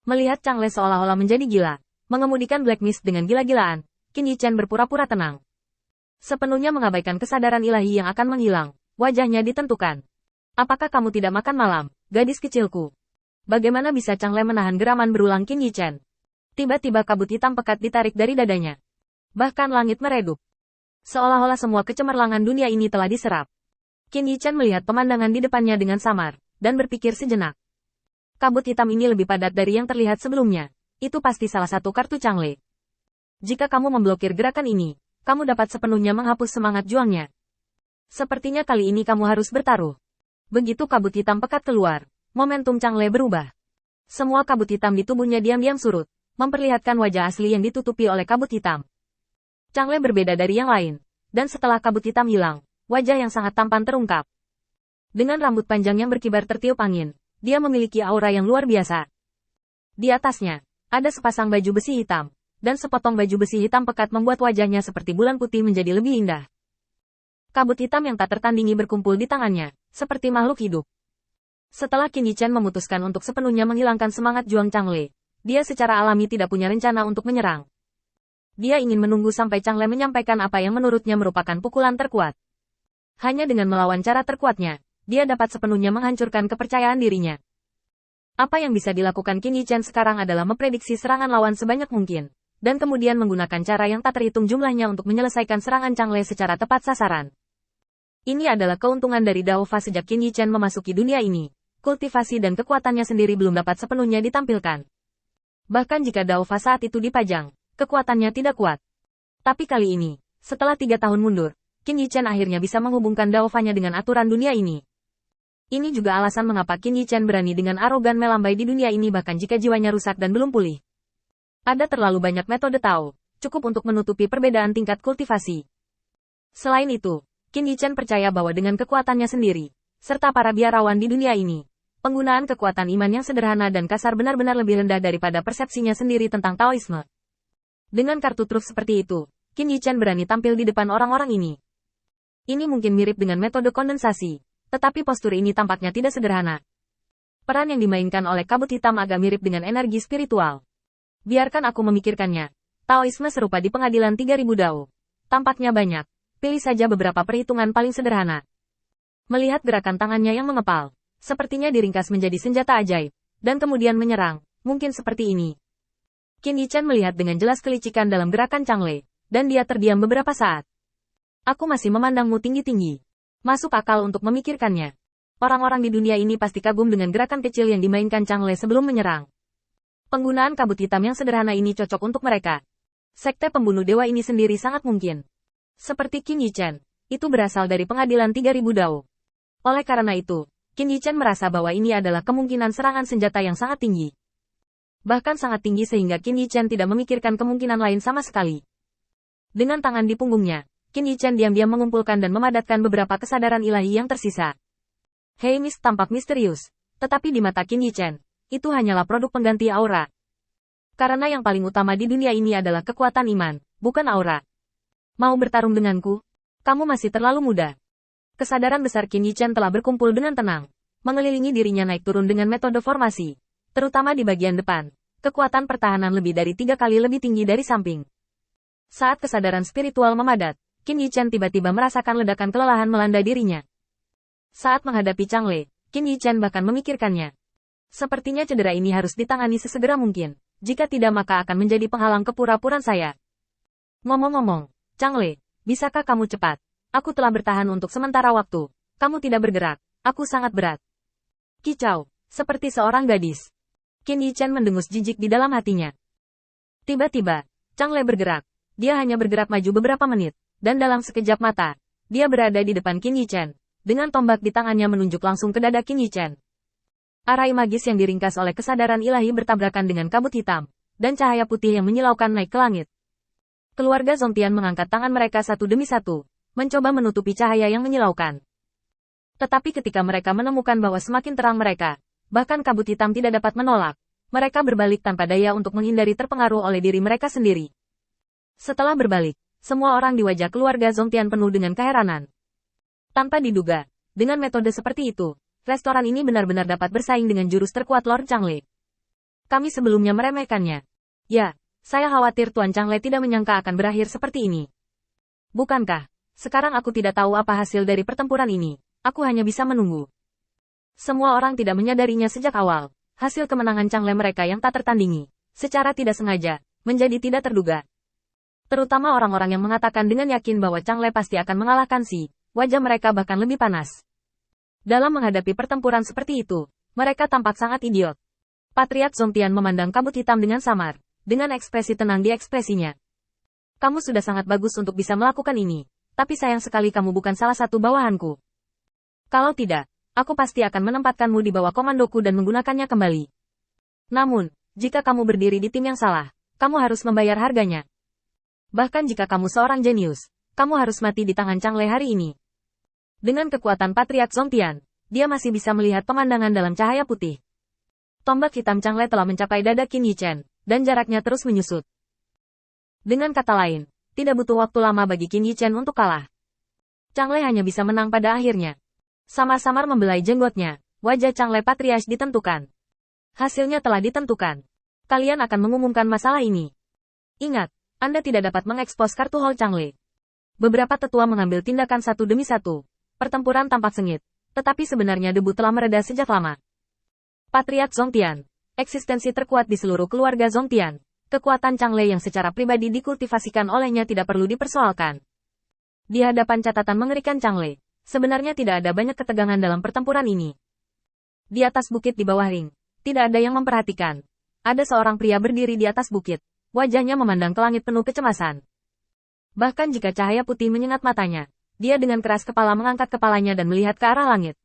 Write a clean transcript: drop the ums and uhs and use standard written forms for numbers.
Melihat Changle seolah-olah menjadi gila, mengemudikan Black Mist dengan gila-gilaan, Qin Yichen berpura-pura tenang. Sepenuhnya mengabaikan kesadaran ilahi yang akan menghilang, wajahnya ditentukan. Apakah kamu tidak makan malam, gadis kecilku? Bagaimana bisa Changle menahan geraman berulang Qin Yichen? Tiba-tiba kabut hitam pekat ditarik dari dadanya. Bahkan langit meredup. Seolah-olah semua kecemerlangan dunia ini telah diserap. Qin Yichen melihat pemandangan di depannya dengan samar, dan berpikir sejenak. Kabut hitam ini lebih padat dari yang terlihat sebelumnya. Itu pasti salah satu kartu Changle. Jika kamu memblokir gerakan ini, kamu dapat sepenuhnya menghapus semangat juangnya. Sepertinya kali ini kamu harus bertaruh. Begitu kabut hitam pekat keluar, momentum Changle berubah. Semua kabut hitam di tubuhnya diam-diam surut, memperlihatkan wajah asli yang ditutupi oleh kabut hitam. Changle berbeda dari yang lain, dan setelah kabut hitam hilang, wajah yang sangat tampan terungkap. Dengan rambut panjang yang berkibar tertiup angin, dia memiliki aura yang luar biasa. Di atasnya, ada sepasang baju besi hitam, dan sepotong baju besi hitam pekat membuat wajahnya seperti bulan putih menjadi lebih indah. Kabut hitam yang tak tertandingi berkumpul di tangannya, seperti makhluk hidup. Setelah Qin Yichen memutuskan untuk sepenuhnya menghilangkan semangat juang Changle, dia secara alami tidak punya rencana untuk menyerang. Dia ingin menunggu sampai Changle menyampaikan apa yang menurutnya merupakan pukulan terkuat. Hanya dengan melawan cara terkuatnya, dia dapat sepenuhnya menghancurkan kepercayaan dirinya. Apa yang bisa dilakukan Qin Yichen sekarang adalah memprediksi serangan lawan sebanyak mungkin, dan kemudian menggunakan cara yang tak terhitung jumlahnya untuk menyelesaikan serangan Changle secara tepat sasaran. Ini adalah keuntungan dari Daofa sejak Qin Yichen memasuki dunia ini. Kultivasi dan kekuatannya sendiri belum dapat sepenuhnya ditampilkan. Bahkan jika Daofa saat itu dipajang, kekuatannya tidak kuat. Tapi kali ini, setelah 3 tahun mundur, Qin Yichen akhirnya bisa menghubungkan Daofanya dengan aturan dunia ini. Ini juga alasan mengapa Qin Yichen berani dengan arogan melambai di dunia ini bahkan jika jiwanya rusak dan belum pulih. Ada terlalu banyak metode Tao, cukup untuk menutupi perbedaan tingkat kultivasi. Selain itu, Qin Yichen percaya bahwa dengan kekuatannya sendiri, serta para biarawan di dunia ini, penggunaan kekuatan iman yang sederhana dan kasar benar-benar lebih rendah daripada persepsinya sendiri tentang Taoisme. Dengan kartu truf seperti itu, Qin Yichen berani tampil di depan orang-orang ini. Ini mungkin mirip dengan metode kondensasi, tetapi postur ini tampaknya tidak sederhana. Peran yang dimainkan oleh kabut hitam agak mirip dengan energi spiritual. Biarkan aku memikirkannya. Taoisme serupa di pengadilan 3000 Dao. Tampaknya banyak. Pilih saja beberapa perhitungan paling sederhana. Melihat gerakan tangannya yang mengepal, sepertinya diringkas menjadi senjata ajaib, dan kemudian menyerang, mungkin seperti ini. Qin Yichen melihat dengan jelas kelicikan dalam gerakan Changle, dan dia terdiam beberapa saat. Aku masih memandangmu tinggi-tinggi. Masuk akal untuk memikirkannya. Orang-orang di dunia ini pasti kagum dengan gerakan kecil yang dimainkan Changle sebelum menyerang. Penggunaan kabut hitam yang sederhana ini cocok untuk mereka. Sekte pembunuh dewa ini sendiri sangat mungkin. Seperti Qin Yichen, itu berasal dari pengadilan 3000 Dao. Oleh karena itu, Qin Yichen merasa bahwa ini adalah kemungkinan serangan senjata yang sangat tinggi. Bahkan sangat tinggi sehingga Qin Yichen tidak memikirkan kemungkinan lain sama sekali. Dengan tangan di punggungnya, Qin Yichen diam-diam mengumpulkan dan memadatkan beberapa kesadaran ilahi yang tersisa. Hei Mist tampak misterius, tetapi di mata Qin Yichen, itu hanyalah produk pengganti aura. Karena yang paling utama di dunia ini adalah kekuatan iman, bukan aura. Mau bertarung denganku? Kamu masih terlalu muda. Kesadaran besar Qin Yichen telah berkumpul dengan tenang, mengelilingi dirinya naik turun dengan metode formasi, terutama di bagian depan. Kekuatan pertahanan lebih dari 3 kali lebih tinggi dari samping. Saat kesadaran spiritual memadat, Qin Yichen tiba-tiba merasakan ledakan kelelahan melanda dirinya. Saat menghadapi Changle, Qin Yichen bahkan memikirkannya. Sepertinya cedera ini harus ditangani sesegera mungkin. Jika tidak maka akan menjadi penghalang kepura-puraan saya. Ngomong-ngomong, Changle, bisakah kamu cepat? Aku telah bertahan untuk sementara waktu. Kamu tidak bergerak. Aku sangat berat. Kicau, seperti seorang gadis. Qin Yichen mendengus jijik di dalam hatinya. Tiba-tiba, Changle bergerak. Dia hanya bergerak maju beberapa menit, dan dalam sekejap mata, dia berada di depan Qin Yichen. Dengan tombak di tangannya menunjuk langsung ke dada Qin Yichen. Arai magis yang diringkas oleh kesadaran ilahi bertabrakan dengan kabut hitam, dan cahaya putih yang menyilaukan naik ke langit. Keluarga Zongtian mengangkat tangan mereka satu demi satu, mencoba menutupi cahaya yang menyilaukan. Tetapi ketika mereka menemukan bahwa semakin terang mereka, bahkan kabut hitam tidak dapat menolak, mereka berbalik tanpa daya untuk menghindari terpengaruh oleh diri mereka sendiri. Setelah berbalik, semua orang di wajah keluarga Zongtian penuh dengan keheranan. Tanpa diduga, dengan metode seperti itu, restoran ini benar-benar dapat bersaing dengan jurus terkuat Lord Changle. Kami sebelumnya meremehkannya. Ya, saya khawatir Tuan Changle tidak menyangka akan berakhir seperti ini. Bukankah? Sekarang aku tidak tahu apa hasil dari pertempuran ini. Aku hanya bisa menunggu. Semua orang tidak menyadarinya sejak awal. Hasil kemenangan Changle mereka yang tak tertandingi, secara tidak sengaja, menjadi tidak terduga. Terutama orang-orang yang mengatakan dengan yakin bahwa Changle pasti akan mengalahkan Si, wajah mereka bahkan lebih panas. Dalam menghadapi pertempuran seperti itu, mereka tampak sangat idiot. Patriark Zongtian memandang kabut hitam dengan samar, dengan ekspresi tenang di ekspresinya. Kamu sudah sangat bagus untuk bisa melakukan ini, tapi sayang sekali kamu bukan salah satu bawahanku. Kalau tidak, aku pasti akan menempatkanmu di bawah komandoku dan menggunakannya kembali. Namun, jika kamu berdiri di tim yang salah, kamu harus membayar harganya. Bahkan jika kamu seorang jenius, kamu harus mati di tangan Changle hari ini. Dengan kekuatan Patriark Zongtian, dia masih bisa melihat pemandangan dalam cahaya putih. Tombak hitam Changle telah mencapai dada Qin Yichen, dan jaraknya terus menyusut. Dengan kata lain, tidak butuh waktu lama bagi Qin Yichen untuk kalah. Changle hanya bisa menang pada akhirnya. Samar-samar membelai jenggotnya, wajah Changle Patriarch ditentukan. Hasilnya telah ditentukan. Kalian akan mengumumkan masalah ini. Ingat, Anda tidak dapat mengekspos kartu Hall Changle. Beberapa tetua mengambil tindakan satu demi satu. Pertempuran tampak sengit, tetapi sebenarnya debu telah mereda sejak lama. Patriark Zongtian, eksistensi terkuat di seluruh keluarga Zongtian. Kekuatan Changle yang secara pribadi dikultivasikan olehnya tidak perlu dipersoalkan. Di hadapan catatan mengerikan Changle, sebenarnya tidak ada banyak ketegangan dalam pertempuran ini. Di atas bukit di bawah ring, tidak ada yang memperhatikan. Ada seorang pria berdiri di atas bukit, wajahnya memandang ke langit penuh kecemasan. Bahkan jika cahaya putih menyengat matanya, dia dengan keras kepala mengangkat kepalanya dan melihat ke arah langit.